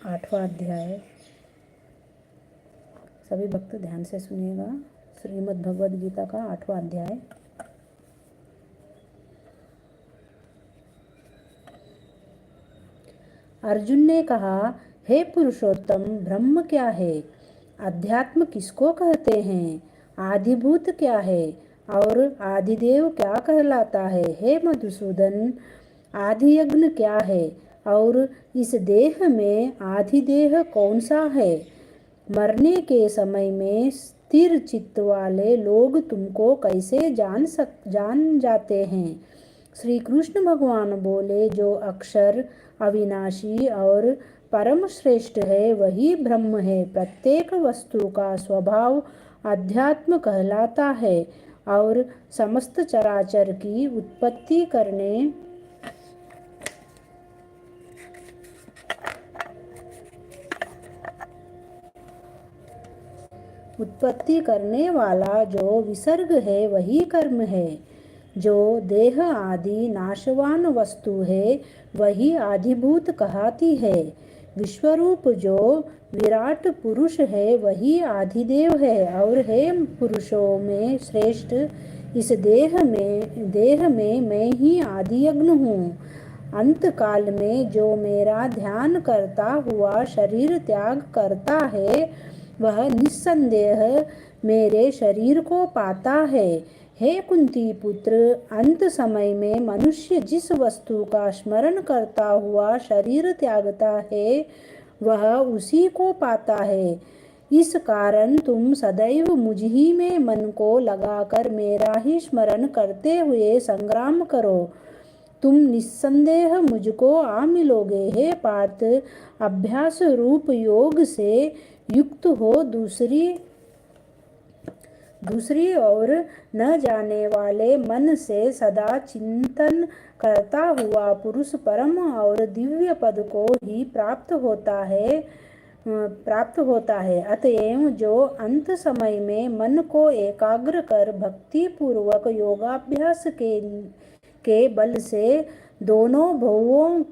8वां अध्याय। सभी भक्त ध्यान से सुनिएगा। श्रीमद् भगवद गीता का 8वां अध्याय। अर्जुन ने कहा, हे पुरुषोत्तम, ब्रह्म क्या है? अध्यात्म किसको कहते हैं? आदिभूत क्या है और आदिदेव क्या कहलाता है? हे मधुसूदन, आदियज्ञ क्या है और इस देह में आदिदेह कौन सा है? मरने के समय में स्थिर चित्त वाले लोग तुमको कैसे जान जाते हैं? श्री कृष्ण भगवान बोले, जो अक्षर अविनाशी और परम श्रेष्ठ है वही ब्रह्म है। प्रत्येक वस्तु का स्वभाव अध्यात्म कहलाता है और समस्त चराचर की उत्पत्ति करने वाला जो विसर्ग है वही कर्म है। जो देह आदि नाशवान वस्तु है वही आदिभूत कहती है। विश्वरूप जो विराट पुरुष है वही आदिदेव है और हे पुरुषों में श्रेष्ठ, इस देह में मैं ही आदियज्ञ हूँ। अंत काल में जो मेरा ध्यान करता हुआ शरीर त्याग करता है वह निस्संदेह मेरे शरीर को पाता है। हे कुंती पुत्र, अंत समय में मनुष्य जिस वस्तु का स्मरण करता हुआ शरीर त्यागता है वह उसी को पाता है। इस कारण तुम सदैव मुझ ही में मन को लगाकर मेरा ही स्मरण करते हुए संग्राम करो। तुम निस्संदेह मुझको आ मिलोगे। हे पार्थ, अभ्यास रूप योग से युक्त हो दूसरी ओर न जाने वाले मन से सदा चिंतन करता हुआ पुरुष परम और दिव्य पद को ही प्राप्त होता है। अतएव जो अंत समय में मन को एकाग्र कर भक्ति पूर्वक योगाभ्यास के बल से दोनों भवों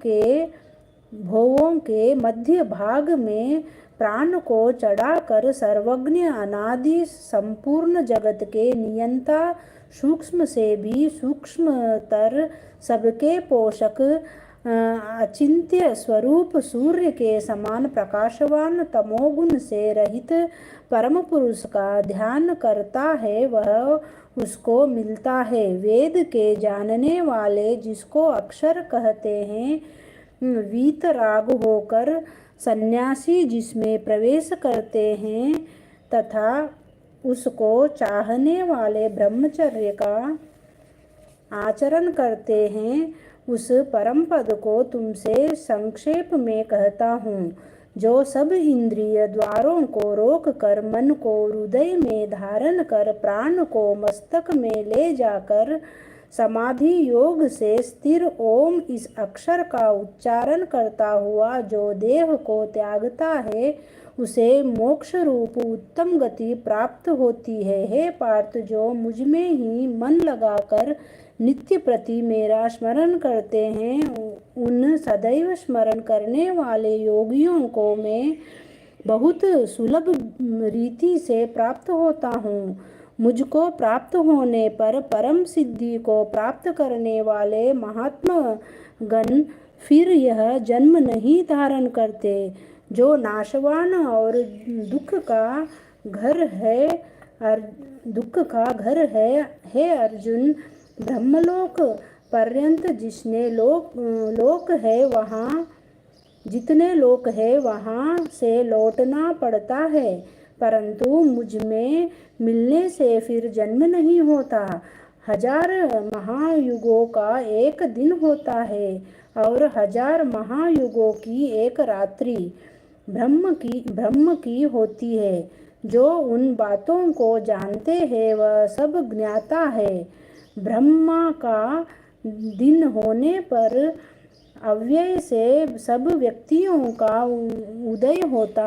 के मध्य भाग में प्राण को चढ़ाकर सर्वज्ञ अनादि संपूर्ण जगत के नियंता, सूक्ष्म से भी सूक्ष्मतर, सबके पोषक, अचिंत्य स्वरूप सूर्य के समान प्रकाशवान, तमोगुण से रहित परम पुरुष का ध्यान करता है वह उसको मिलता है। वेद के जानने वाले जिसको अक्षर कहते हैं, वीतराग होकर सन्यासी जिसमें प्रवेश करते हैं तथा उसको चाहने वाले ब्रह्मचर्य का आचरण करते हैं, उस परम पद को तुमसे संक्षेप में कहता हूँ। जो सब इंद्रिय द्वारों को रोक कर मन को हृदय में धारण कर प्राण को मस्तक में ले जाकर समाधि योग से स्थिर ओम इस अक्षर का उच्चारण करता हुआ जो देह को त्यागता है उसे मोक्ष रूप उत्तम गति प्राप्त होती है। हे पार्थ, जो मुझ में ही मन लगाकर नित्य प्रति मेरा स्मरण करते हैं उन सदैव स्मरण करने वाले योगियों को मैं बहुत सुलभ रीति से प्राप्त होता हूँ। मुझको प्राप्त होने पर परम सिद्धि को प्राप्त करने वाले महात्मा गण फिर यह जन्म नहीं धारण करते। जो नाशवान और दुख का घर है, हे अर्जुन, ब्रह्मलोक पर्यंत जितने लोक है वहाँ से लौटना पड़ता है, परंतु मुझ में मिलने से फिर जन्म नहीं होता। 1000 महायुगों का एक दिन होता है और 1000 महायुगों की एक रात्रि ब्रह्म की होती है। जो उन बातों को जानते हैं वह सब ज्ञाता है। ब्रह्मा का दिन होने पर अव्यय से सब व्यक्तियों का उदय होता